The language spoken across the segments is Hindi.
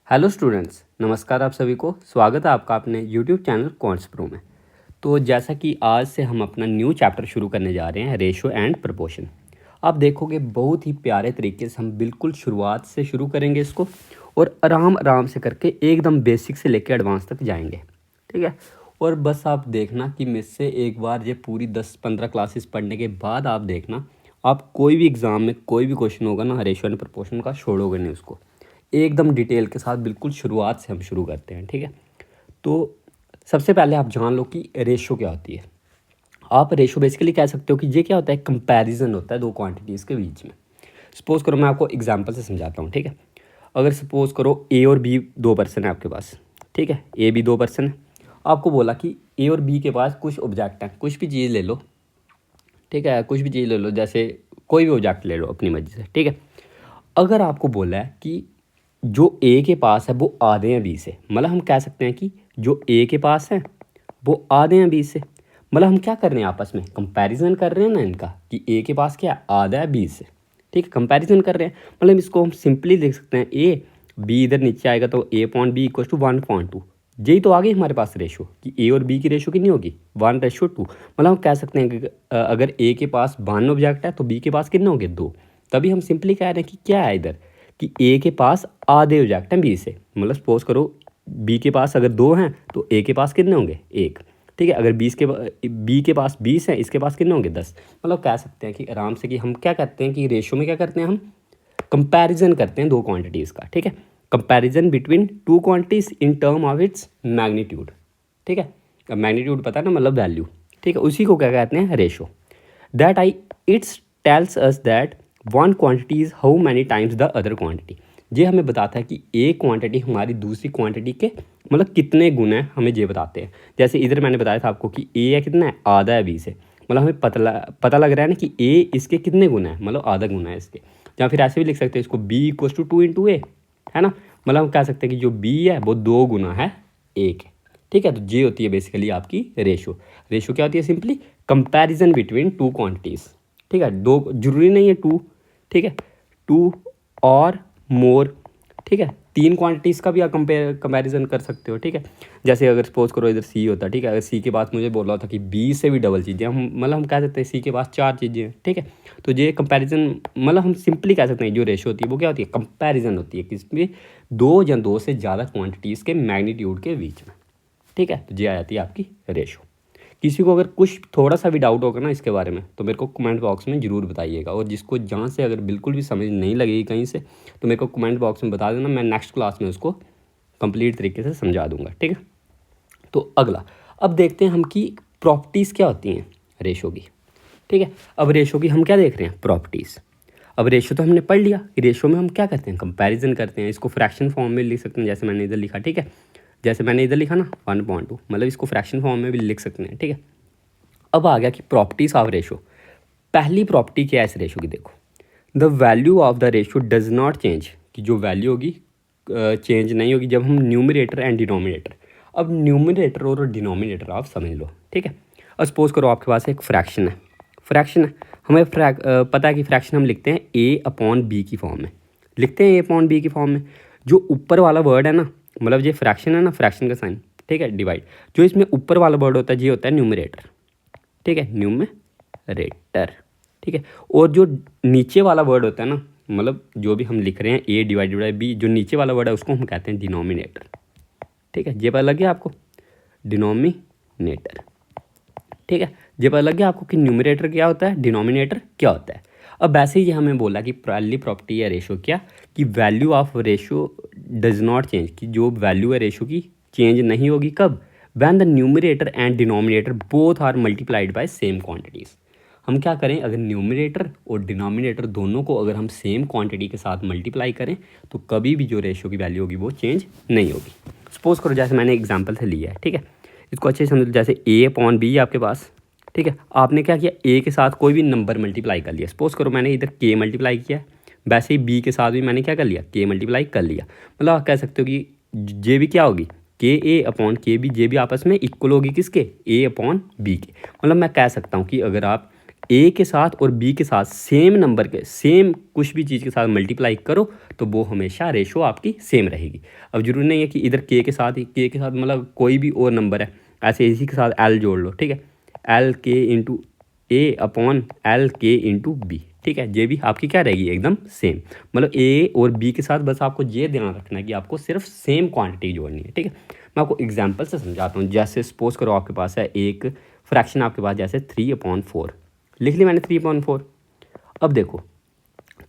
हेलो स्टूडेंट्स, नमस्कार। आप सभी को स्वागत है आपका अपने यूट्यूब चैनल क्वांट्स प्रो में। तो जैसा कि आज से हम अपना न्यू चैप्टर शुरू करने जा रहे हैं, रेशो एंड प्रपोर्शन। आप देखोगे बहुत ही प्यारे तरीके से हम बिल्कुल शुरुआत से शुरू करेंगे इसको और आराम आराम से करके एकदम बेसिक से लेकर एडवांस तक जाएंगे, ठीक है। और बस आप देखना कि मुझसे एक बार ये पूरी 10-15 क्लासेस पढ़ने के बाद आप देखना, आप कोई भी एग्ज़ाम में कोई भी क्वेश्चन होगा ना रेशो एंड प्रपोर्शन का, छोड़ोगे नहीं उसको। एकदम डिटेल के साथ बिल्कुल शुरुआत से हम शुरू करते हैं, ठीक है। तो सबसे पहले आप जान लो कि रेशो क्या होती है। आप रेशो बेसिकली कह सकते हो कि ये क्या होता है, कंपैरिजन होता है दो क्वांटिटीज़ के बीच में। सपोज़ करो, मैं आपको एग्जांपल से समझाता हूँ, ठीक है। अगर सपोज़ करो ए और बी दो पर्सन है आपके पास, ठीक है। ए बी दो पर्सन है। आपको बोला कि ए और बी के पास कुछ ऑब्जेक्ट हैं, कुछ भी चीज़ ले लो, ठीक है। कुछ भी चीज़ ले लो, जैसे कोई भी ऑब्जेक्ट ले लो अपनी मर्जी से, ठीक है। अगर आपको बोला है कि जो ए के पास है वो आधे हैं बी से, मतलब हम कह सकते हैं कि जो ए के पास है वो आधे हैं बी से। मतलब हम क्या कर रहे हैं, आपस में कंपैरिजन कर रहे हैं ना इनका, कि ए के पास क्या आधा है बी से, ठीक है। कंपैरिजन कर रहे हैं, मतलब इसको हम सिंपली लिख सकते हैं ए बी, इधर नीचे आएगा तो ए पॉइंट बी इक्वल टू 1.2। यही तो आ गई हमारे पास रेशो कि ए और बी की रेशो कितनी होगी, 1:2। मतलब हम कह सकते हैं कि अगर ए के पास 1 ऑब्जेक्ट है तो बी के पास कितने होंगे, 2। तभी हम सिंपली कह रहे हैं कि क्या है इधर, कि ए के पास आधे ऑब्जेक्ट हैं बी से। मतलब सपोज करो बी के पास अगर 2 हैं तो ए के पास कितने होंगे, 1, ठीक है। अगर बी के पास 20 हैं, इसके पास कितने होंगे, 10। मतलब कह सकते हैं कि आराम से कि हम क्या करते हैं कि रेशो में क्या करते हैं, हम कंपैरिजन करते हैं दो क्वांटिटीज़ का, ठीक है। Comparison between two quantities in term of its magnitude, ठीक है। अब मैग्नीट्यूड पता है ना, मतलब वैल्यू, ठीक है। उसी को क्या कहते हैं, ratio. That I it's tells us that one quantity is how many times the other quantity. ये हमें बताता है कि एक क्वांटिटी हमारी दूसरी क्वांटिटी के मतलब कितने गुना है, हमें ये बताते हैं। जैसे इधर मैंने बताया था आपको कि ए है कितना है, आधा है बी से। मतलब हमें पता लग रहा है ना कि ए इसके कितने गुना है, मतलब आधा गुना है इसके। या फिर ऐसे भी लिख सकते हैं इसको, बी इक्वल टू 2 × ए, है ना। मतलब हम कह सकते हैं कि जो बी है वो 2 गुना है ए के, ठीक है। तो ये होती है बेसिकली आपकी रेशो। रेशो क्या होती है, simply comparison between two quantities, ठीक है। दो जरूरी नहीं है, टू, ठीक है, टू और मोर, ठीक है। 3 क्वांटिटीज़ का भी आप कंपैरिजन कर सकते हो, ठीक है। जैसे अगर सपोज करो इधर सी होता, ठीक है। अगर सी के पास मुझे बोला होता कि बी से भी डबल चीज़ें, हम मतलब हम कह सकते हैं सी के पास 4 चीज़ें हैं, ठीक है। तो ये कंपैरिजन, मतलब हम सिंपली कह सकते हैं जो रेशो होती है वो क्या होती है, कंपैरिजन होती है किसमें, दो या दो से ज़्यादा क्वांटिटीज़ के मैग्नीट्यूड के बीच में, ठीक है। तो ये आ जाती है आपकी रेशो। किसी को अगर कुछ थोड़ा सा भी डाउट होगा ना इसके बारे में तो मेरे को कमेंट बॉक्स में ज़रूर बताइएगा। और जिसको जहाँ से अगर बिल्कुल भी समझ नहीं लगेगी कहीं से तो मेरे को कमेंट बॉक्स में बता देना, मैं नेक्स्ट क्लास में उसको कंप्लीट तरीके से समझा दूंगा, ठीक है। तो अगला, अब देखते हैं हम कि प्रॉपर्टीज़ क्या होती हैं रेशो की, ठीक है। अब रेशो की हम क्या देख रहे हैं, प्रॉपर्टीज़। अब रेशो तो हमने पढ़ लिया कि रेशो में हम क्या करते हैं, कंपैरिजन करते हैं। इसको फ्रैक्शन फॉर्म में लिख सकते हैं, जैसे मैंने इधर लिखा, ठीक है। जैसे मैंने इधर लिखा ना 1.2, मतलब इसको फ्रैक्शन फॉर्म में भी लिख सकते हैं, ठीक है। अब आ गया कि प्रॉपर्टीज ऑफ रेशो। पहली प्रॉपर्टी क्या है इस रेशो की, देखो, the value of the ratio does not change, कि जो वैल्यू होगी चेंज नहीं होगी जब हम न्यूमरेटर एंड डिनोमिनेटर। अब न्यूमरेटर और डिनोमिनेटर आप समझ लो, ठीक है। अब सपोज करो आपके पास एक फ्रैक्शन है, हमें पता है कि फ्रैक्शन हम लिखते हैं ए अपॉन बी की फॉर्म में, लिखते हैं ए अपॉन बी की फॉर्म में। जो ऊपर वाला वर्ड है ना, मतलब ये फ्रैक्शन है ना, फ्रैक्शन का साइन, ठीक है, डिवाइड, जो इसमें ऊपर वाला वर्ड होता है ये होता है न्यूमरेटर, ठीक है, न्यूमरेटर, ठीक है। और जो नीचे वाला वर्ड होता है ना, मतलब जो भी हम लिख रहे हैं ए डिवाइडेड बाई बी, जो नीचे वाला वर्ड है उसको हम कहते हैं डिनोमिनेटर, ठीक है। ये पता लग गया आपको, डिनोमिनेटर, ठीक है। ये पता लग गया आपको कि न्यूमरेटर क्या होता है, डिनोमिनेटर क्या होता है। अब वैसे ही हमें बोला कि पहली प्रॉपर्टी है रेशो क्या, कि value of ratio does not change, कि जो वैल्यू है रेशो की चेंज नहीं होगी कब, when the numerator and denominator both are multiplied by same quantities. हम क्या करें, अगर न्यूमरेटर और डिनोमिनेटर दोनों को अगर हम सेम क्वांटिटी के साथ मल्टीप्लाई करें तो कभी भी जो रेशो की वैल्यू होगी वो चेंज नहीं होगी। सपोज करो जैसे मैंने एग्जांपल से लिया है, ठीक है। इसको अच्छे से समझ लो, जैसे ए अपॉन बी आपके पास, ठीक है। आपने क्या किया, ए के साथ कोई भी नंबर मल्टीप्लाई कर लिया। सपोज करो मैंने इधर के मल्टीप्लाई किया, वैसे ही बी के साथ भी मैंने क्या कर लिया, के मल्टीप्लाई कर लिया। मतलब आप कह सकते हो कि जे भी क्या होगी, के ए अपॉन के बी, जे भी आपस में इक्वल होगी किसके, ए अपॉन बी के। मतलब मैं कह सकता हूँ कि अगर आप ए के साथ और बी के साथ सेम नंबर के सेम कुछ भी चीज़ के साथ मल्टीप्लाई करो तो वो हमेशा रेशो आपकी सेम रहेगी। अब जरूरी नहीं है कि इधर के साथ ही के साथ मतलब कोई भी और नंबर है, ऐसे इसी के साथ एल जोड़ लो, ठीक है, एल के इंटू ए अपॉन एल के इंटू बी, ठीक है, ये भी आपकी क्या रहेगी एकदम सेम। मतलब ए और बी के साथ बस आपको ये ध्यान रखना है कि आपको सिर्फ सेम क्वांटिटी जोड़नी है, ठीक है। मैं आपको एग्जांपल से समझाता हूँ। जैसे सपोज करो आपके पास है एक फ्रैक्शन आपके पास जैसे 3/4 लिख ली मैंने 3/4। अब देखो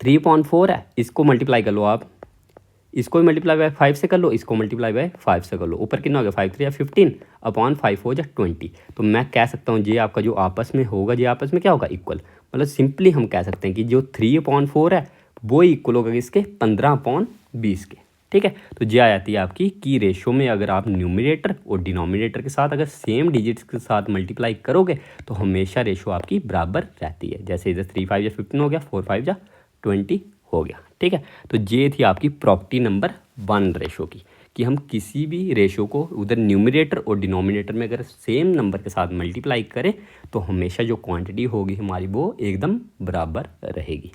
3/4 है, इसको मल्टीप्लाई कर लो आप, इसको भी मल्टीप्लाई बाय 5 से कर लो, इसको मल्टीप्लाई बाय 5 से कर लो, ऊपर कितना हो गया 5 3 या 15 अपॉन 5 हो जाए 20। तो मैं कह सकता हूँ ये आपका जो आपस में होगा ये आपस में क्या होगा इक्वल। मतलब सिंपली हम कह सकते हैं कि जो 3/4 है वो इक्वल होगा इसके 15/20 के, ठीक है। तो ये आ जाती है आपकी की रेशो में अगर आप न्यूमरेटर और डिनोमिनेटर के साथ अगर सेम डिजिट्स के साथ मल्टीप्लाई करोगे तो हमेशा रेशो आपकी बराबर रहती है। जैसे इधर 3 5 या 15 हो गया, 4 5 या 20 हो गया, ठीक है। तो ये थी आपकी प्रॉपर्टी नंबर 1 रेशो की, कि हम किसी भी रेशो को उधर न्यूमरेटर और डिनोमिनेटर में अगर सेम नंबर के साथ मल्टीप्लाई करें तो हमेशा जो क्वांटिटी होगी हमारी वो एकदम बराबर रहेगी,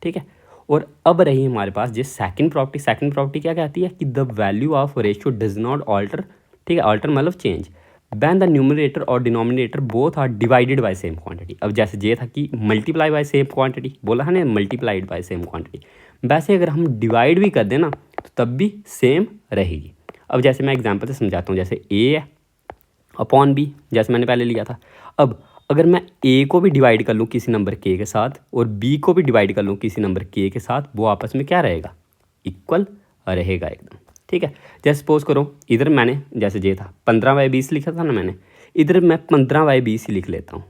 ठीक है। और अब रही हमारे पास ये सेकंड प्रॉपर्टी। सेकंड प्रॉपर्टी क्या कहती है कि the value of ratio does not alter, ठीक है, ऑल्टर मतलब चेंज वैन द न्यूमरेटर और denominator both are divided by same quantity. अब जैसे ये था कि मल्टीप्लाई बाय सेम क्वांटिटी, बोला है ना मल्टीप्लाइड बाय सेम क्वांटिटी, वैसे अगर हम डिवाइड भी कर दें ना तो तब भी सेम रहेगी। अब जैसे मैं एग्जांपल से समझाता हूँ, जैसे ए है अपॉन बी, जैसे मैंने पहले लिया था। अब अगर मैं ए को भी डिवाइड कर लूँ किसी नंबर के के साथ और बी को भी डिवाइड कर लूँ किसी नंबर के के साथ, वो आपस में क्या रहेगा इक्वल रहेगा एकदम, ठीक है। जैसे सपोज करो इधर मैंने जैसे ये था 15/20 लिखा था ना मैंने, इधर मैं 15/20 ही लिख लेता हूँ,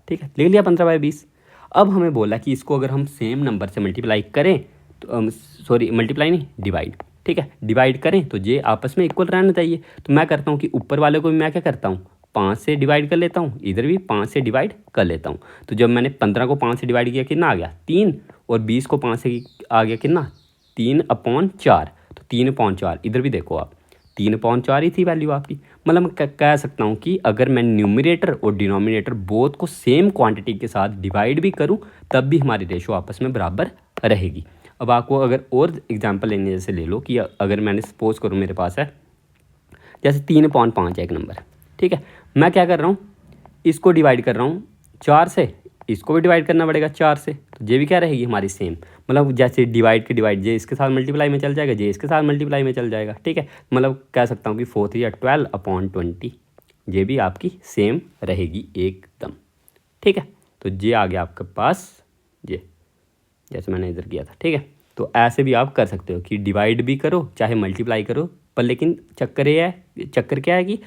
ठीक है, लिख लिया 15/20। अब हमें बोला कि इसको अगर हम सेम नंबर से मल्टीप्लाई करें तो सॉरी मल्टीप्लाई नहीं डिवाइड, ठीक है, डिवाइड करें तो ये आपस में इक्वल रहना चाहिए। तो मैं करता हूँ कि ऊपर वाले को भी मैं क्या करता हूँ 5 से डिवाइड कर लेता हूँ, इधर भी 5 से डिवाइड कर लेता हूँ। तो जब मैंने 15 को 5 से डिवाइड किया कितना आ गया 3, और 20 को 5 से आ गया कितना 3/4। तो 3/4 इधर भी देखो आप 3/4 ही थी वैल्यू आपकी। मतलब मैं कह सकता हूँ कि अगर मैं न्यूमरेटर और डिनोमिनेटर बोथ को सेम क्वांटिटी के साथ डिवाइड भी करूँ तब भी हमारी रेशो आपस में बराबर रहेगी। अब आपको अगर और एग्जांपल लेने जैसे ले लो कि अगर मैंने सपोज करूँ मेरे पास है जैसे 3/5 है एक नंबर, ठीक है, मैं क्या कर रहा हूँ इसको डिवाइड कर रहा हूँ 4 से, इसको भी डिवाइड करना पड़ेगा 4 से, तो ये भी क्या रहेगी हमारी सेम। मतलब जैसे डिवाइड के डिवाइड जे इसके साथ मल्टीप्लाई में चल जाएगा, जे इसके साथ मल्टीप्लाई में चल जाएगा, ठीक है। मतलब कह सकता हूँ कि 4 3 या 12/20 ये भी आपकी सेम रहेगी एकदम, ठीक है। तो ये आ गया आपके पास ये जैसे मैंने इधर किया था, ठीक है। तो ऐसे भी आप कर सकते हो कि डिवाइड भी करो चाहे मल्टीप्लाई करो, पर लेकिन चक्कर क्या है कि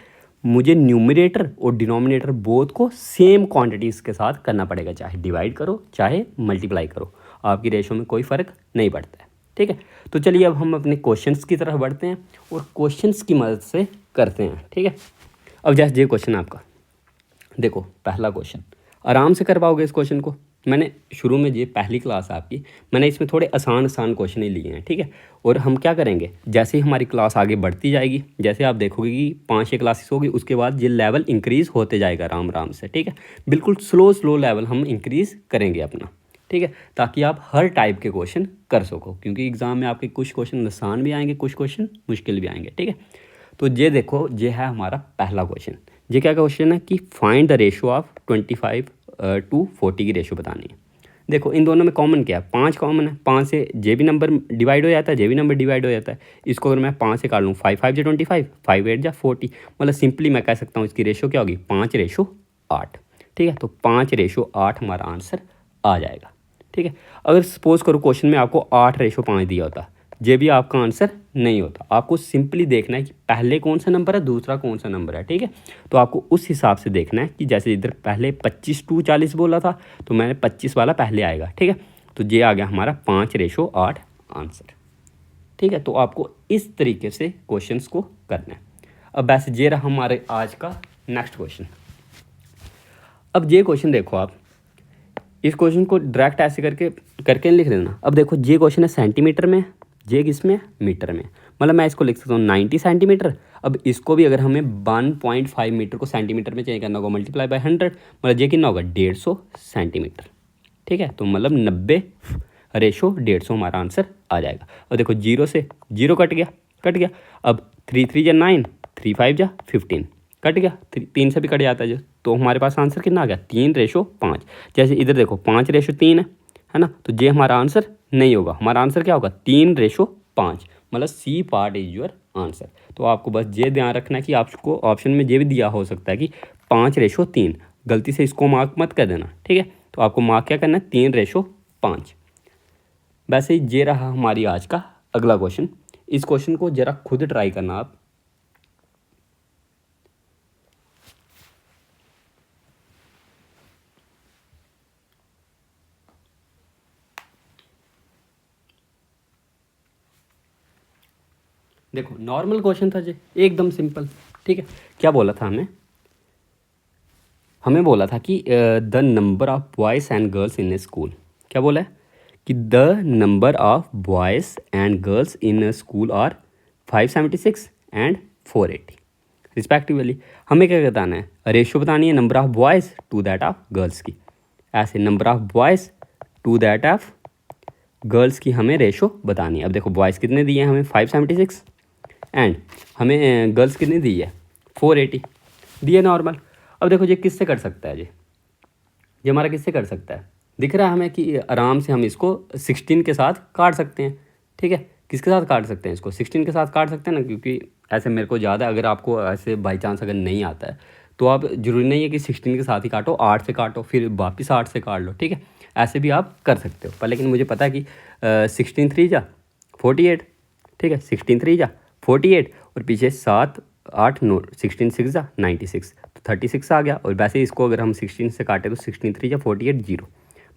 मुझे न्यूमरेटर और डिनोमिनेटर बोथ को सेम क्वांटिटीज़ के साथ करना पड़ेगा, चाहे डिवाइड करो चाहे मल्टीप्लाई करो, आपकी रेशो में कोई फ़र्क नहीं पड़ता है, ठीक है। तो चलिए अब हम अपने क्वेश्चंस की तरफ बढ़ते हैं और क्वेश्चंस की मदद से करते हैं, ठीक है। अब जैसे ये क्वेश्चन आपका देखो, पहला क्वेश्चन आराम से कर पाओगे इस क्वेश्चन को। मैंने शुरू में ये पहली क्लास आपकी, मैंने इसमें थोड़े आसान क्वेश्चन ही लिए हैं, ठीक है। और हम क्या करेंगे जैसे ही हमारी क्लास आगे बढ़ती जाएगी, जैसे आप देखोगे कि 5-6 क्लासेस होगी उसके बाद ये लेवल इंक्रीज़ होते जाएगा आराम से, ठीक है। बिल्कुल स्लो लेवल हम इंक्रीज़ करेंगे अपना, ठीक है, ताकि आप हर टाइप के क्वेश्चन कर सको, क्योंकि एग्ज़ाम में आपके कुछ क्वेश्चन आसान भी आएंगे, कुछ क्वेश्चन मुश्किल भी आएंगे, ठीक है। तो ये देखो ये है हमारा पहला क्वेश्चन। ये क्या क्वेश्चन है कि find the ratio of 25 to 40 की रेशो बतानी है। देखो इन दोनों में कॉमन क्या है, 5 कॉमन है, 5 से जे भी नंबर डिवाइड हो जाता है, जे भी नंबर डिवाइड हो जाता है। इसको अगर मैं 5 से काट लूँ 5 5 जा 25, 5 8 जा 40, मतलब सिंपली मैं कह सकता हूँ इसकी रेशो क्या होगी 5:8, ठीक है। तो 5:8 हमारा आंसर आ जाएगा, ठीक है। अगर सपोज करो क्वेश्चन में आपको 8:5 दिया होता, ये भी आपका आंसर नहीं होता। आपको सिंपली देखना है कि पहले कौन सा नंबर है दूसरा कौन सा नंबर है, ठीक है। तो आपको उस हिसाब से देखना है कि जैसे इधर पहले 25 to 40 बोला था तो मैंने 25 वाला पहले आएगा, ठीक है। तो ये आ गया हमारा 5:8 आंसर, ठीक है। तो आपको इस तरीके से क्वेश्चंस को करना है। अब वैसे ये रहा हमारे आज का नेक्स्ट क्वेश्चन। अब ये क्वेश्चन देखो, आप इस क्वेश्चन को डायरेक्ट ऐसे करके लिख लेना। अब देखो ये क्वेश्चन है सेंटीमीटर में, ये किस में मीटर में, मतलब मैं इसको लिख सकता हूँ 90 सेंटीमीटर। अब इसको भी अगर हमें 1.5 मीटर को सेंटीमीटर में चेंज करना होगा मल्टीप्लाई बाय 100, मतलब ये कितना होगा 150 सेंटीमीटर। ठीक है, तो मतलब 90/150 हमारा आंसर आ जाएगा। और देखो 0 से 0 कट गया। अब 3 3 जा 9, 3 5 जा 15, कट गया, 3 से भी कट जाता है जो, तो हमारे पास आंसर कितना आ गया 3/5। जैसे इधर देखो 5/3 है ना, तो ये हमारा आंसर नहीं होगा। हमारा आंसर क्या होगा 3/5, मतलब C part is your answer. तो आपको बस ये ध्यान रखना है कि आपको ऑप्शन में ये भी दिया हो सकता है कि 5/3, गलती से इसको मार्क मत कर देना। ठीक है, तो आपको मार्क क्या करना है 3/5। वैसे ही ये रहा हमारी आज का अगला क्वेश्चन। इस क्वेश्चन को जरा खुद ट्राई करना आप। देखो नॉर्मल क्वेश्चन था जी, एकदम सिंपल। ठीक है, क्या बोला था हमें बोला था कि the number of boys and girls in a school. क्या बोला है कि the number of boys and girls in a school are 576 and 480 respectively. हमें क्या बताना है, रेशो बतानी है number of boys to that of girls की। ऐसे number of boys to that of girls की हमें रेशो बतानी है। अब देखो बॉयज़ कितने दिए हैं हमें 576 एंड हमें गर्ल्स कितनी दी है 480 दिए नॉर्मल। अब देखो ये किससे कर सकता है ये हमारा किससे कर सकता है, दिख रहा है हमें कि आराम से हम इसको 16 के साथ काट सकते हैं। ठीक है, किसके साथ काट सकते हैं इसको 16 के साथ काट सकते हैं ना, क्योंकि ऐसे मेरे को ज़्यादा, अगर आपको ऐसे बाई चांस अगर नहीं आता है तो आप ज़रूरी नहीं है कि 16 के साथ ही काटो, 8 से काटो फिर वापस 8 से काट लो। ठीक है, ऐसे भी आप कर सकते हो, पर लेकिन मुझे पता है कि 16 3 जा 48। ठीक है, 16 3 जा 48 और पीछे 7 8 9 16 6 जा 96, तो 36 आ गया। और वैसे इसको अगर हम 16 से काटें तो 16 3 जा 48 0,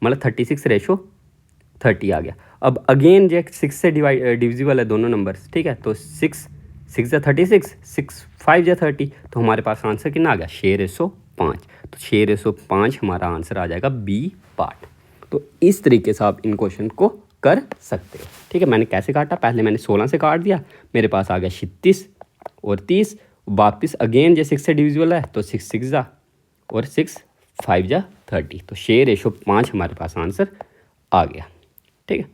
मतलब 36/30 आ गया। अब अगेन जो 6 से डिविजिबल है दोनों नंबर्स। ठीक है, तो 6 6 जा 36, 6 5 जा 30, तो हमारे पास आंसर कितना आ गया 6/5। तो 6/5 हमारा आंसर आ जाएगा बी पार्ट। तो इस तरीके से आप इन क्वेश्चन को कर सकते हो। ठीक है, मैंने कैसे काटा, पहले मैंने 16 से काट दिया, मेरे पास आ गया 36 और 30, वापस अगेन जो 6 से डिविजिबल है तो 6 6 जा और 6 5 जा 30, तो 6/5 हमारे पास आंसर आ गया। ठीक है,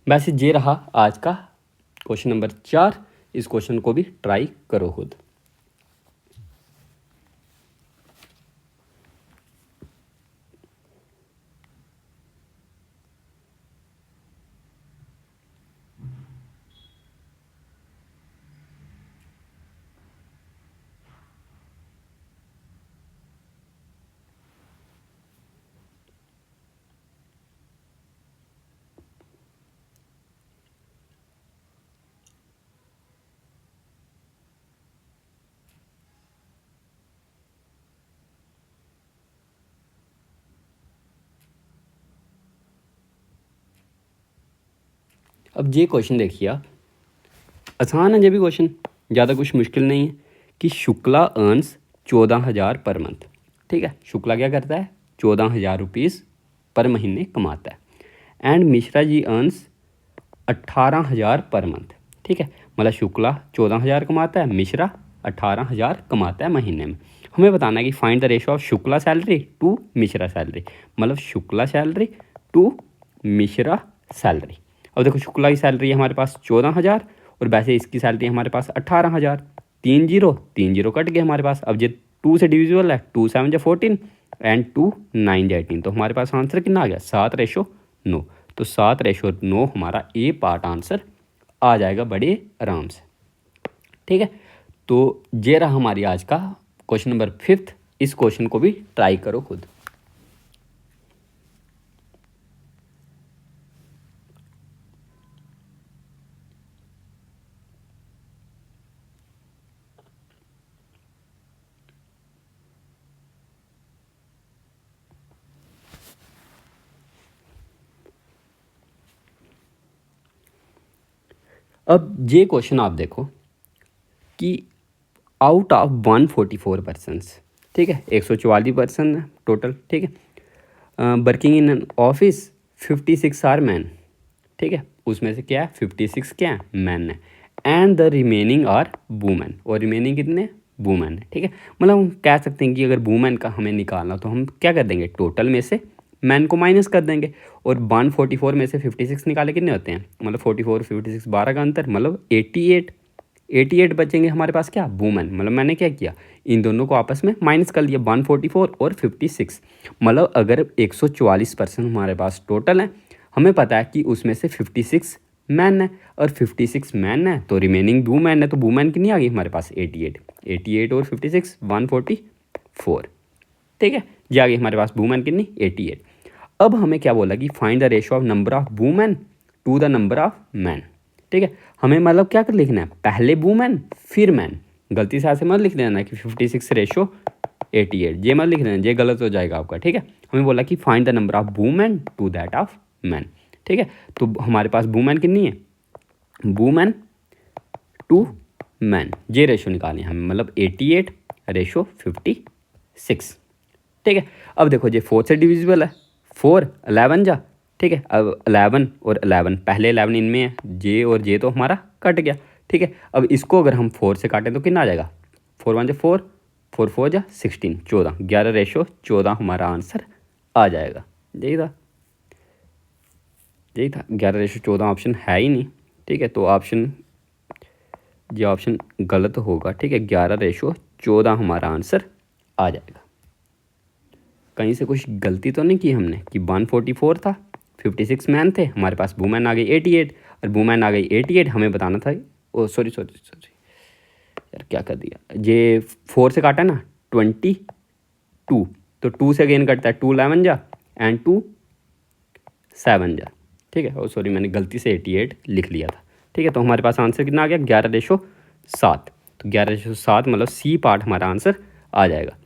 वैसे ये रहा आज का क्वेश्चन नंबर 4। इस क्वेश्चन को भी ट्राई करो खुद। अब ये क्वेश्चन देखिए आप, आसान है ये भी क्वेश्चन, ज़्यादा कुछ मुश्किल नहीं है। कि शुक्ला अर्न्स 14,000 पर मंथ। ठीक है, शुक्ला क्या करता है 14,000 रुपीज़ पर महीने कमाता है। And Mishra ji earns 18,000 per month. ठीक है, मतलब शुक्ला 14,000 कमाता है, मिश्रा 18,000 कमाता है महीने में। हमें बताना है कि find the ratio of Shukla salary to Mishra salary, मतलब Shukla salary to Mishra salary. अब देखो शुक्ला की सैलरी है हमारे पास 14,000 और वैसे इसकी सैलरी हमारे पास 18,000। 3 0 कट गए हमारे पास। अब ये 2 से डिविजिबल है, 2 7 जा 14 एंड 2 9 जा 18, तो हमारे पास आंसर कितना आ गया 7/9। तो 7/9 हमारा ए पार्ट आंसर आ जाएगा बड़े आराम से। ठीक है, तो ये रहा हमारी आज का क्वेश्चन नंबर 5। इस क्वेश्चन को भी ट्राई करो खुद। अब ये क्वेश्चन आप देखो कि आउट ऑफ 144 पर्सनस, ठीक है 144 पर्सन है टोटल। ठीक है, working in an office 56 are man. ठीक है, उसमें से क्या है 56 क्या है मैन है। And the remaining are women, और रिमेनिंग कितने वुमेन है, ठीक है। मतलब हम कह सकते हैं कि अगर वुमेन का हमें निकालना तो हम क्या कर देंगे, टोटल में से मैन को माइनस कर देंगे, और 144 में से 56 निकाले कितने होते हैं, मतलब 44 56 12 का अंतर, मतलब 88 बचेंगे हमारे पास क्या, वुमेन। मतलब मैंने क्या किया, इन दोनों को आपस में माइनस कर लिया, 144 और 56। मतलब अगर 144% हमारे पास टोटल है, हमें पता है कि उसमें से 56 मैन है, और 56 मैन है तो रिमेनिंग वुमेन है, तो वुमेन कितनी आ गई हमारे पास 88 और 56 144, ठीक है। ये आ गई हमारे पास वुमेन कितनी 88। अब हमें क्या बोला कि find the ratio of number of women to the number of man, ठीक है। हमें मतलब क्या कर लिखना है, पहले वुमेन फिर मैन, गलती से ऐसे मत लिख देना कि 56 रेशो 88, ये मत लिख देना, ये गलत हो जाएगा आपका, ठीक है। हमें बोला कि find the number of women to that of man, ठीक है। तो हमारे पास वुमेन कितनी है, वुमेन टू मैन, ये रेशो निकालनी है हमें, मतलब 88 रेशो 56, ठीक है। अब देखो ये 4 से डिविजिबल है, 4 11 जा, ठीक है। अब 11 और 11, पहले 11 इनमें है, जे और जे तो हमारा कट गया, ठीक है। अब इसको अगर हम 4 से काटें तो कितना आ जाएगा, 4 1 जा 4, 4 4 जा 16, 14, 11 रेशो 14 हमारा आंसर आ जाएगा। यही था 11 रेशो 14 ऑप्शन है ही नहीं, ठीक है। तो ये ऑप्शन गलत होगा, ठीक है। 11 रेशो 14 हमारा आंसर आ जाएगा। कहीं से कुछ गलती तो नहीं की हमने कि 144 था, 56 मैन थे, हमारे पास वुमेन आ गई 88, और वुमेन आ गई 88, हमें बताना था, ओ सॉरी यार क्या कर दिया, ये 4 से काटा ना 22, तो 2 से अगेन कटता है, 2 11 जा एंड 2 7 जा, ठीक है। ओ सॉरी मैंने गलती से 88 लिख लिया था, ठीक है। तो हमारे पास आंसर कितना आ गया, 11 रेशो 7, तो 11 रेशो 7 मतलब सी पार्ट हमारा आंसर आ जाएगा।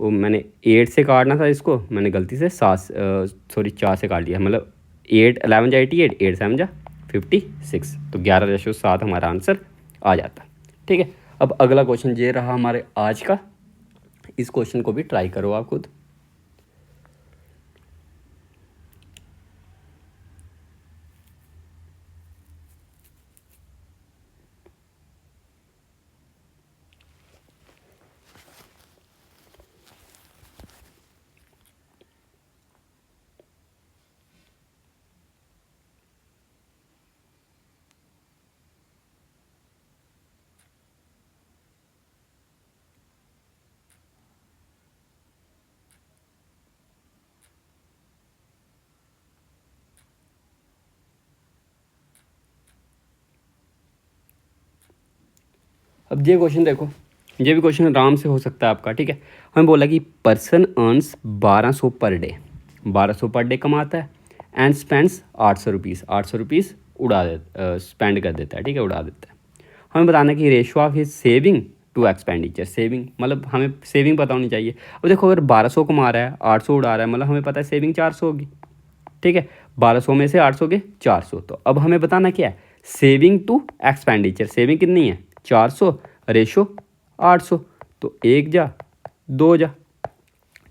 वो मैंने 8 से काटना था इसको, मैंने गलती से 4 से काट लिया, मतलब 8 11 जा 88, 8 7 जा 56, तो 11 रेशो 7 हमारा आंसर आ जाता, ठीक है। अब अगला क्वेश्चन ये रहा हमारे आज का, इस क्वेश्चन को भी ट्राई करो आप खुद। अब ये क्वेश्चन देखो, ये भी क्वेश्चन आराम से हो सकता है आपका, ठीक है। हमें बोला कि person earns 1200 per day, 1200 per day कमाता है, and spends 800 rupees, 800 rupees spend कर देता है, ठीक है, उड़ा देता है। हमें बताना कि ratio of his saving to expenditure, saving मतलब हमें सेविंग पता होनी चाहिए। अब देखो अगर 1200 कमा रहा है, 800 उड़ा रहा है, मतलब हमें पता है सेविंग 400 होगी, ठीक है। 1200 में से 800 के 400, तो अब हमें बताना क्या है, सेविंग टू एक्सपेंडिचर, सेविंग कितनी है 400 रेशो 800, तो 1 जा 2 जा,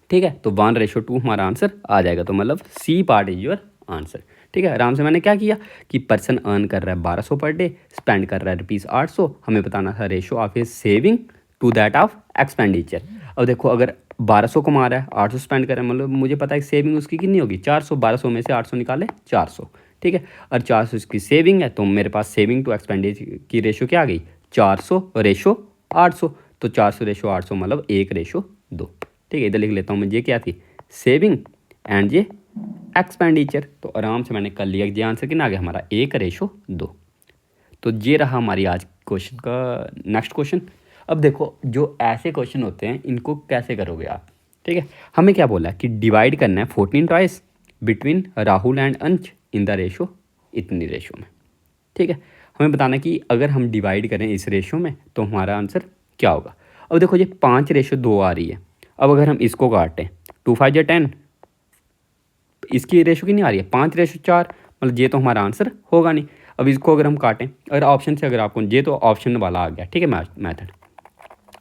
ठीक है। तो 1:2 हमारा आंसर आ जाएगा, तो मतलब C part is your answer, ठीक है। आराम से मैंने क्या किया कि पर्सन अर्न कर रहा है 1200 पर डे, स्पेंड कर रहा है ₹800, हमें बताना था ratio of his saving to that of expenditure. अब देखो अगर 1200 कमा रहा है, 800 स्पेंड कर रहा है, मतलब मुझे पता है सेविंग उसकी कितनी होगी 400, 1200 में से 800 निकाले 400, ठीक है। और 400 इसकी सेविंग है, तो मेरे पास सेविंग टू एक्सपेंडिचर की रेशो क्या आ गई 400 रेशो 800, तो 400 रेशो 800 मतलब 1:2, ठीक है। इधर लिख लेता हूँ मैं, ये क्या थी सेविंग एंड ये एक्सपेंडिचर, तो आराम से मैंने कर लिया, ये आंसर कितना आ गया हमारा 1:2। तो ये रहा हमारी आज क्वेश्चन का नेक्स्ट क्वेश्चन। अब देखो जो ऐसे क्वेश्चन होते हैं इनको कैसे करोगे आप, ठीक है। हमें क्या बोला कि डिवाइड करना है 14 टॉयस बिटवीन राहुल एंड अंश इन द रेशो, इतनी रेशो में, ठीक है। हमें बताना कि अगर हम डिवाइड करें इस रेशो में तो हमारा आंसर क्या होगा। अब देखो ये 5:2 आ रही है, अब अगर हम इसको काटें 2 5 या 10, इसकी रेशो कितनी आ रही है 5:4, मतलब ये तो हमारा आंसर होगा नहीं। अब इसको अगर हम काटें, अगर ऑप्शन से अगर आपको, ये तो ऑप्शन वाला आ गया, ठीक है मैथड,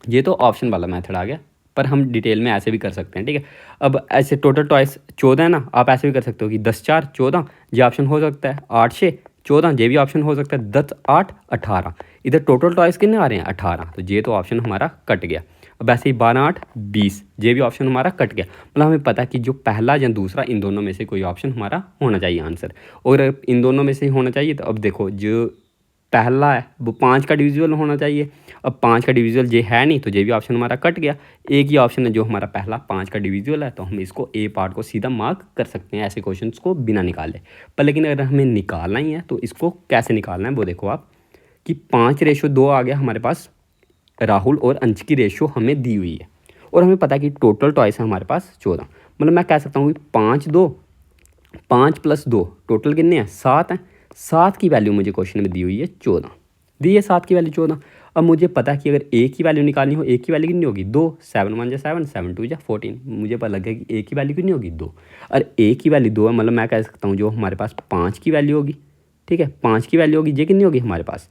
ये तो ऑप्शन वाला मेथड आ गया, पर हम डिटेल में ऐसे भी कर सकते हैं, ठीक है। अब ऐसे टोटल टॉइस 14 है ना, आप ऐसे भी कर सकते हो कि 10 4 14, ये ऑप्शन हो सकता है, 8 6 14, ये भी ऑप्शन हो सकता है 10, 8, 18। इधर टोटल टॉयस कितने आ रहे हैं 18, तो ये तो ऑप्शन हमारा कट गया। अब ऐसे ही 12, 8, 20, ये भी ऑप्शन हमारा कट गया। मतलब हमें पता है कि जो पहला या दूसरा इन दोनों में से कोई ऑप्शन हमारा होना चाहिए आंसर। और इन दोनों में से ही होना चाहिए, तो अब देखो जो पहला है वो 5 का डिविजिबल होना चाहिए। अब 5 का डिविजिबल ये है नहीं, तो ये भी ऑप्शन हमारा कट गया। एक ही ऑप्शन है जो हमारा पहला 5 का डिविजिबल है, तो हम इसको ए पार्ट को सीधा मार्क कर सकते हैं ऐसे क्वेश्चन को बिना निकाले। पर लेकिन अगर हमें निकालना ही है तो इसको कैसे निकालना है वो देखो आप, कि 5:2 आ गया हमारे पास। राहुल और अंश की रेशो हमें दी हुई है और हमें पता है कि टोटल टॉयस है हमारे पास 14। मतलब मैं कह सकता हूँ कि 5 + 2 टोटल कितने हैं 7 हैं। 7 की वैल्यू मुझे क्वेश्चन में दी हुई है 14, दी है 7 की वैल्यू 14। अब मुझे पता है कि अगर ए की वैल्यू निकालनी हो, ए की वैल्यू कितनी होगी 2, 7 × 1 = 7, 7 × 2 = 14। मुझे पता लग गया कि ए की वैल्यू कितनी होगी 2, और ए की वैल्यू 2 है। मतलब मैं कह सकता हूँ जो हमारे पास 5 की वैल्यू होगी, ठीक है 5 की वैल्यू होगी, ये कितनी होगी हमारे पास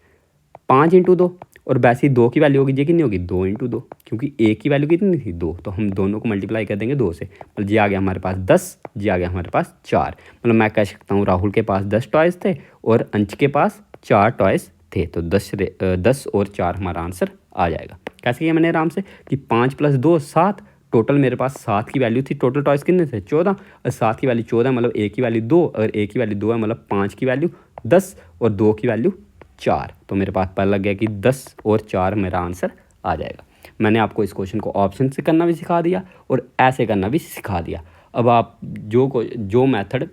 5 × 2, और वैसे ही 2 की वैल्यू होगी, ये कितनी होगी 2 × 2, क्योंकि ए की वैल्यू कितनी थी 2, तो हम दोनों को मल्टीप्लाई कर देंगे 2 से। मतलब ये आ गया हमारे पास 10, ये आ गया हमारे पास 4। मतलब मैं कह सकता हूँ राहुल के पास 10 टॉयस थे और अंश के पास 4 टॉयस थे, तो 10 और 4 हमारा आंसर आ जाएगा। कैसे किया मैंने आराम से कि 5 + 2 7, टोटल मेरे पास 7 की वैल्यू थी, टोटल टॉयस कितने थे 14, और 7 की वैल्यू 14 मतलब ए की वैल्यू 2, और ए की वैल्यू 2 है मतलब 5 की वैल्यू 10 और 2 की वैल्यू 4। तो मेरे पास पता लग गया कि 10 और 4 मेरा आंसर आ जाएगा। मैंने आपको इस क्वेश्चन को ऑप्शन से करना भी सिखा दिया और ऐसे करना भी सिखा दिया। अब आप जो मेथड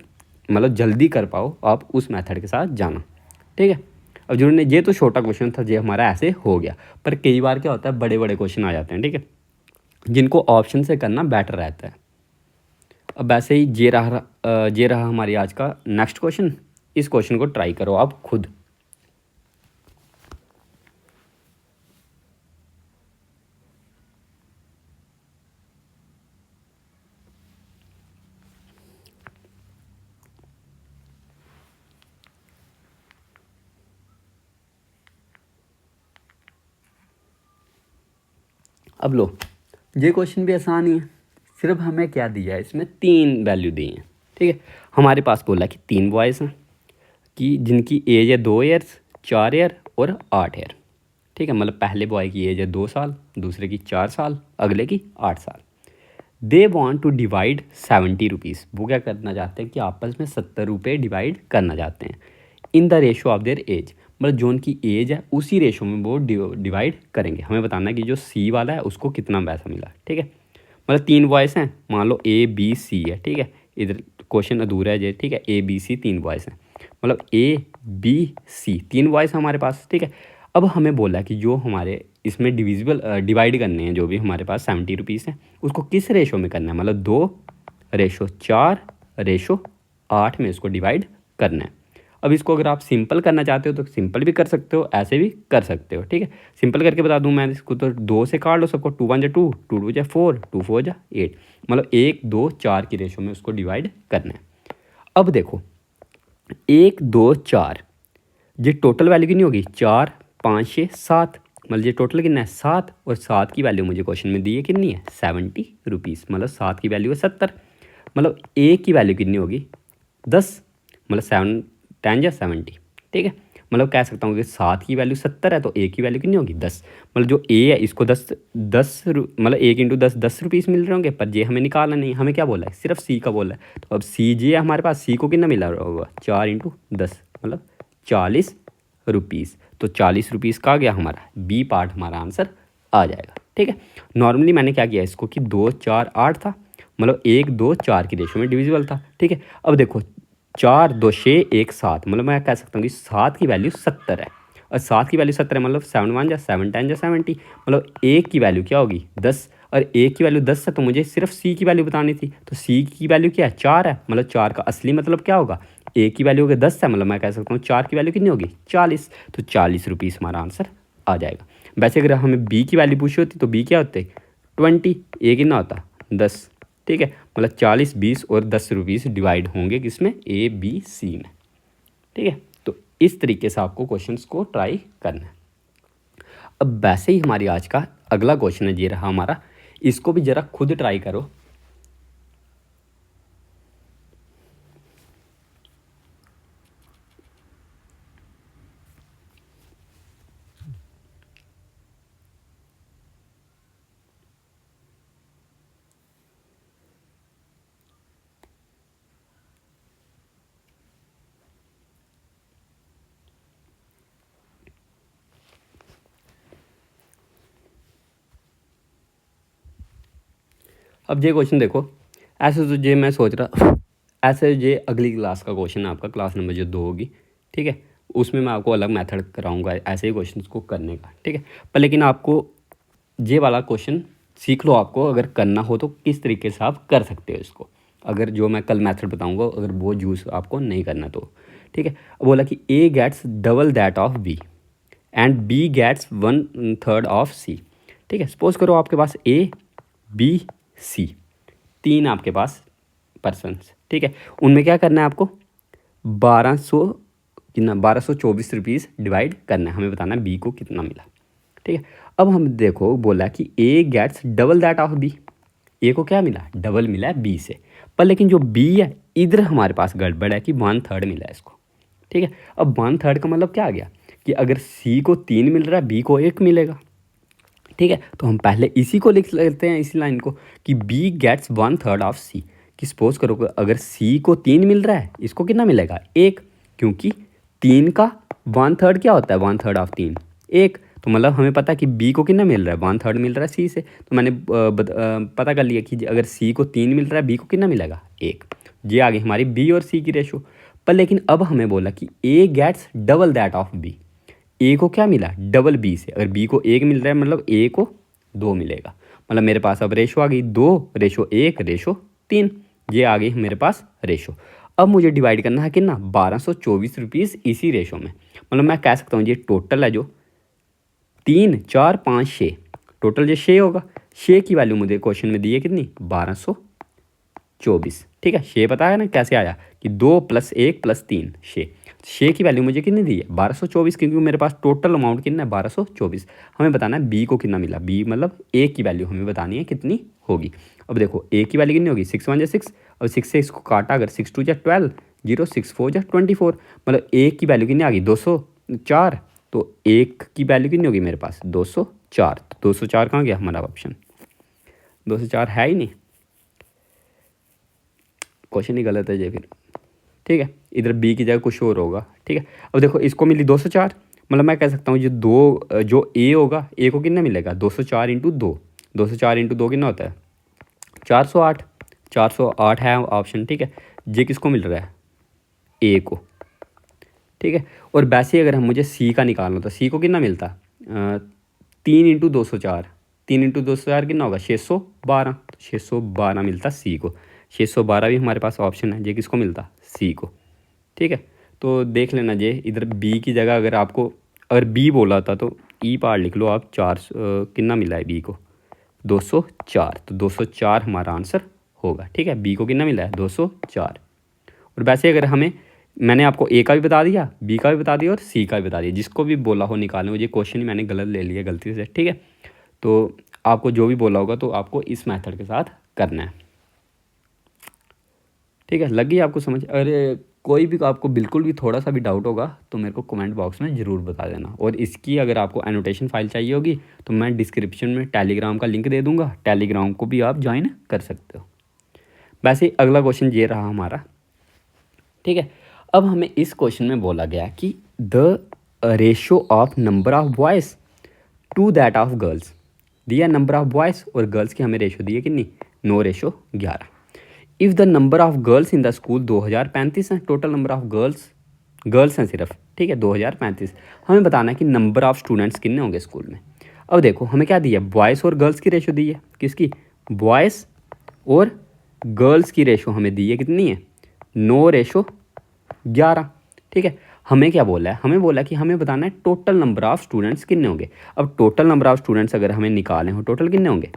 मतलब जल्दी कर पाओ आप उस मेथड के साथ जाना, ठीक है। अब जिन्होंने ये तो छोटा क्वेश्चन था, ये हमारा ऐसे हो गया। पर कई बार क्या होता है बड़े बड़े क्वेश्चन आ जाते हैं, ठीक है, जिनको ऑप्शन से करना बेटर रहता है। अब वैसे ही ये रहा हमारी आज का नेक्स्ट क्वेश्चन। इस क्वेश्चन को ट्राई करो आप खुद। अब लो, ये क्वेश्चन भी आसान ही है। सिर्फ हमें क्या दिया है, इसमें 3 वैल्यू दी हैं, ठीक है। हमारे पास बोला कि 3 बॉयज़ हैं कि जिनकी एज है 2 ईयर्स, 4 ईयर और 8 ईयर, ठीक है। मतलब पहले बॉय की एज है 2 साल, दूसरे की 4 साल, अगले की 8 साल। They want to divide 70 rupees. वो क्या करना चाहते हैं कि आपस में 70 रुपये डिवाइड करना चाहते हैं in the ratio of their age. मतलब जो उनकी एज है उसी रेशो में वो डिवाइड करेंगे। हमें बताना है कि जो सी वाला है उसको कितना पैसा मिला, ठीक है। मतलब 3 वॉइस हैं, मान लो ए बी सी है, ठीक है। इधर क्वेश्चन अधूरा है, ठीक है। ए बी सी 3 वॉइस हैं, मतलब ए बी सी 3 वॉइस हमारे पास, ठीक है। अब हमें बोला कि जो हमारे इसमें डिवाइड करने हैं, जो भी हमारे पास 70 रुपीज़ हैं, उसको किस रेशो में करना है। मतलब 2:4:8 में इसको डिवाइड करना है। अब इसको अगर आप सिंपल करना चाहते हो तो सिंपल भी कर सकते हो, ऐसे भी कर सकते हो, ठीक है। सिंपल करके बता दूं मैं इसको, तो 2 से काट लो सबको, 2 × 1 = 2, 2 × 2 = 4, 2 × 4 = 8। मतलब 1 2 4 की रेशो में उसको डिवाइड करना है। अब देखो 1 2 4, ये टोटल वैल्यू कितनी होगी 4 5 6 7। मतलब ये टोटल कितना है 7, और 7 की वैल्यू मुझे क्वेश्चन में दी है कितनी है 70 रुपीज़। मतलब 7 की वैल्यू है 70। मतलब ए की वैल्यू कितनी होगी 10, मतलब 7 10 × 70, ठीक है। मतलब कह सकता हूँ कि 7 की वैल्यू 70 है तो ए की वैल्यू कितनी होगी 10। मतलब जो ए है इसको 10 मतलब 1 × 10 10 रुपीज़ मिल रहे होंगे, पर ये हमें निकालना नहीं, हमें क्या बोला है सिर्फ सी का बोला है। तो अब सी जी है हमारे पास, सी को कितना मिला होगा 4 × 10 मतलब 40 रुपीज़। तो 40 रुपीज़ का गया हमारा बी पार्ट, हमारा आंसर आ जाएगा, ठीक है। नॉर्मली मैंने क्या किया इसको कि 2 4 8 था, मतलब 1 2 4 की रेशो में डिविजिबल था, ठीक है। अब देखो 4 2 6 1 7, मतलब मैं कह सकता हूँ कि 7 की वैल्यू 70 है, और 7 की वैल्यू 70 है मतलब 7 × 1 = 7, 10 × 70। मतलब एक की वैल्यू क्या होगी 10, और एक की वैल्यू 10 है तो मुझे सिर्फ सी की वैल्यू बतानी थी। तो सी की वैल्यू क्या है 4 है, मतलब 4 का असली मतलब क्या होगा, ए की वैल्यू अगर 10 है मतलब मैं कह सकता हूँ 4 की वैल्यू कितनी होगी 40। तो 40 रुपीज़ हमारा आंसर आ जाएगा। वैसे अगर हमें बी की वैल्यू पूछी होती तो बी क्या होते 20, ए कितना होता 10, ठीक है। मतलब 40 20 और 10 रुपीज़ डिवाइड होंगे किसमें ए बी सी में, ठीक है। तो इस तरीके से आपको क्वेश्चंस को ट्राई करना है। अब वैसे ही हमारी आज का अगला क्वेश्चन है, ये रहा हमारा, इसको भी ज़रा खुद ट्राई करो। अब ये क्वेश्चन देखो, ऐसे तो ये मैं सोच रहा, ऐसे ये अगली क्लास का क्वेश्चन है आपका, क्लास नंबर जो 2 होगी, ठीक है, उसमें मैं आपको अलग मेथड कराऊंगा ऐसे ही क्वेश्चन को करने का, ठीक है। पर लेकिन आपको ये वाला क्वेश्चन सीख लो, आपको अगर करना हो तो किस तरीके से आप कर सकते हो इसको, अगर जो मैं कल मेथड बताऊंगा अगर वो यूज़ आपको नहीं करना तो, ठीक है। बोला कि A gets double that of B and B gets 1/3 of C, ठीक है। सपोज करो आपके पास ए बी सी, 3 आपके पास पर्सनस, ठीक है। उनमें क्या करना है आपको, 1200 कितना 1224 रुपीज़ डिवाइड करना है, हमें बताना है बी को कितना मिला, ठीक है। अब हम देखो बोला कि A gets double that of B, A को क्या मिला, डबल मिला है बी से, पर लेकिन जो बी है इधर हमारे पास गड़बड़ है कि 1/3 मिला है इसको, ठीक है। अब 1/3 का मतलब क्या आ गया कि अगर सी को 3 मिल रहा है बी को 1 मिलेगा, ठीक है। तो हम पहले इसी को लिख लेते हैं, इसी लाइन को, कि बी गेट्स 1/3 ऑफ सी, कि सपोज करो कि अगर सी को 3 मिल रहा है, इसको कितना मिलेगा 1, क्योंकि 3 का 1/3 क्या होता है, 1/3 ऑफ 3 1, तो मतलब हमें पता है कि बी को कितना मिल रहा है 1/3 मिल रहा है सी से, तो मैंने पता कर लिया कि अगर सी को 3 मिल रहा है बी को कितना मिलेगा 1, ये आ गई हमारी बी और सी की रेशो। पर लेकिन अब हमें बोला कि A gets double that of B, A को क्या मिला डबल बी से, अगर बी को 1 मिल रहा है मतलब ए को 2 मिलेगा, मतलब मेरे पास अब रेशो आ गई 2:1:3, ये आ गई मेरे पास रेशो। अब मुझे डिवाइड करना है कितना 1224 रुपीज़ इसी रेशो में, मतलब मैं कह सकता हूँ ये टोटल है जो 3 4 5 6, टोटल ये 6 होगा, 6 की वैल्यू मुझे क्वेश्चन में दी है कितनी 1224, ठीक है। 6 पता है ना कैसे आया कि 2 + 1 + 3 6, 6 की वैल्यू मुझे कितनी दी है 1224, क्योंकि मेरे पास टोटल अमाउंट कितना है 1224, हमें बताना है बी को कितना मिला, बी मतलब ए की वैल्यू हमें बतानी है कितनी होगी। अब देखो ए की वैल्यू कितनी होगी 6 × 1 = 6, और 6 से इसको काटा अगर 6 × 2 = 12, 0 6 4 = 24, मतलब ए की वैल्यू कितनी आ गई 204, तो एक की वैल्यू कितनी होगी मेरे पास 204, तो 204 कहाँ गया हमारा ऑप्शन, 204 है ही नहीं, क्वेश्चन ही गलत है ये फिर, ठीक है। इधर बी की जगह कुछ और होगा, ठीक है। अब देखो इसको मिली 204, मतलब मैं कह सकता हूँ ये दो जो ए होगा, ए को कितना मिलेगा 204 × 2, 204 × 2 कितना होता है 408, 408 है ऑप्शन, ठीक है। ये किसको मिल रहा है ए को, ठीक है। और वैसे अगर हम मुझे सी का निकालना था, सी को कितना मिलता 3 × 204, 3 × 204 कितना होगा 612, तो 612 मिलता सी को, 612 भी हमारे पास ऑप्शन है, ये किसको मिलता सी को, ठीक है। तो देख लेना ये इधर बी की जगह अगर आपको अगर बी बोला था तो ई पार लिख लो आप, 4 कितना मिला है बी को 204, तो 204 हमारा आंसर होगा, ठीक है। बी को कितना मिला है 204। और वैसे अगर हमें मैंने आपको ए का भी बता दिया, बी का भी बता दिया और सी का भी बता दिया, जिसको भी बोला हो निकालने हो, ये क्वेश्चन ही मैंने गलत ले लिया गलती से, ठीक है। तो आपको जो भी बोला होगा तो आपको इस मेथड के साथ करना है, ठीक है। लगी आपको समझ, अरे कोई भी आपको बिल्कुल भी थोड़ा सा भी डाउट होगा तो मेरे को कमेंट बॉक्स में ज़रूर बता देना, और इसकी अगर आपको एनोटेशन फाइल चाहिए होगी तो मैं डिस्क्रिप्शन में टेलीग्राम का लिंक दे दूँगा, टेलीग्राम को भी आप ज्वाइन कर सकते हो। वैसे अगला क्वेश्चन ये रहा हमारा, ठीक है। अब हमें इस क्वेश्चन में बोला गया कि the ratio of number of boys to that of girls, दिया नंबर ऑफ बॉयज़ और गर्ल्स की हमें रेशो दी है कितनी 9:11। If the number of girls in the school 2035 हैं, टोटल नंबर ऑफ गर्ल्स हैं सिर्फ, ठीक है 2035, हमें बताना है कि नंबर ऑफ स्टूडेंट्स कितने होंगे स्कूल में। अब देखो हमें क्या दी है बॉयज़ और गर्ल्स की रेशो दी है, किसकी बॉयज़ और गर्ल्स की रेशो हमें दी है कितनी है 9:11, ठीक है। हमें क्या बोला है, हमें बोला कि हमें बताना है टोटल नंबर ऑफ़ स्टूडेंट्स कितने होंगे। अब टोटल नंबर ऑफ़ स्टूडेंट्स अगर हमें निकालने हो टोटल कितने होंगे,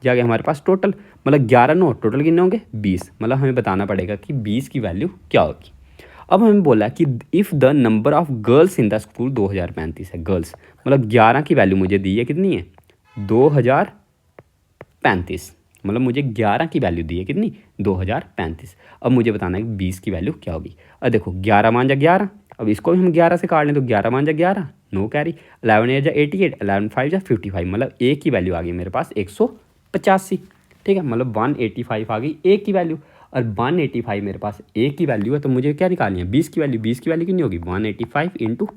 जाके हमारे पास टोटल मतलब 11 9 टोटल कितने होंगे 20, मतलब हमें बताना पड़ेगा कि 20 की वैल्यू क्या होगी। अब हमें बोला कि if the number of girls in the school 2035 है, गर्ल्स मतलब 11 की वैल्यू मुझे दी है कितनी है 2035, मतलब मुझे 11 की वैल्यू दी है कितनी 2035। अब मुझे बताना है कि 20 की वैल्यू क्या होगी। अब देखो 11 मान जा 11, अब इसको भी हम 11 से काट लें तो 11 मान जा 11 नो कैरी, 11 8 जा 88, 11 5 जा 55, मतलब ए की वैल्यू आ गई मेरे पास 185, ठीक है। मतलब 185 आ गई ए की वैल्यू, और 185 मेरे पास ए की वैल्यू है, तो मुझे क्या निकालनी है 20 की वैल्यू, 20 की वैल्यू कितनी होगी 185 ×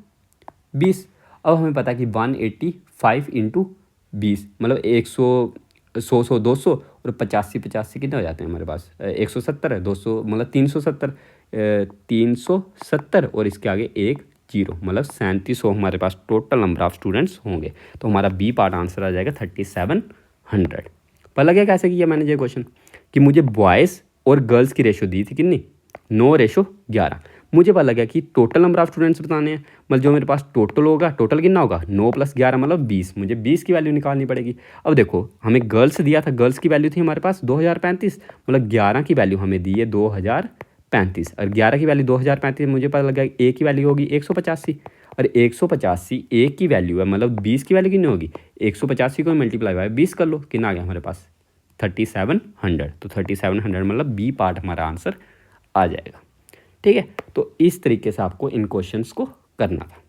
20। अब हमें पता है कि 185 × 20 मतलब 100 100 200 और 85 कितने हो जाते हैं हमारे पास 170 है 200 मतलब 370 370 और इसके आगे एक जीरो मतलब 3700 हमारे पास टोटल नंबर ऑफ स्टूडेंट्स होंगे। तो हमारा बी पार्ट आंसर आ जाएगा 3700। पर लगे कैसे किया मैंने ये क्वेश्चन कि मुझे बॉयज़ और गर्ल्स की रेशो दी थी कितनी 9:11। मुझे पता लगा कि टोटल नंबर ऑफ स्टूडेंट्स बताने हैं मतलब जो मेरे पास टोटल होगा टोटल कितना होगा 9 + 11 मतलब 20। मुझे 20 की वैल्यू निकालनी पड़ेगी। अब देखो हमें गर्ल्स दिया था, गर्ल्स की वैल्यू थी हमारे पास 2035 मतलब 11 की वैल्यू हमें दी है 2035 और 11 की वैल्यू 2035 मुझे पता लगा ए की वैल्यू होगी 185 और 185 ए की वैल्यू है मतलब 20 की वैल्यू कितनी होगी 185 को मल्टीप्लाई बाय 20 कर लो कितना आ गया हमारे पास 3700। तो 3700 मतलब बी पार्ट हमारा आंसर आ जाएगा। ठीक है, तो इस तरीके से आपको इन क्वेश्चंस को करना था।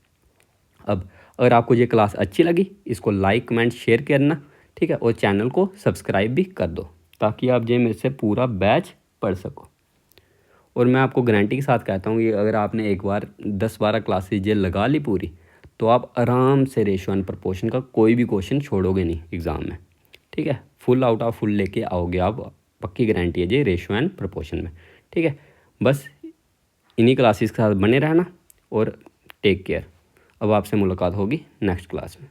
अब अगर आपको ये क्लास अच्छी लगी इसको लाइक कमेंट शेयर करना, ठीक है, और चैनल को सब्सक्राइब भी कर दो ताकि आप ये मेरे से पूरा बैच पढ़ सको। और मैं आपको गारंटी के साथ कहता हूँ कि अगर आपने एक बार 10-12 क्लासेज ये लगा ली पूरी तो आप आराम से रेशो एंड प्रपोर्शन का कोई भी क्वेश्चन छोड़ोगे नहीं एग्ज़ाम में। ठीक है, फुल आउट ऑफ फुल लेके आओगे आप, पक्की गारंटी है जी रेशो एंड प्रपोर्शन में। ठीक है, बस इन्हीं क्लासेस के साथ बने रहना और टेक केयर। अब आपसे मुलाकात होगी नेक्स्ट क्लास में।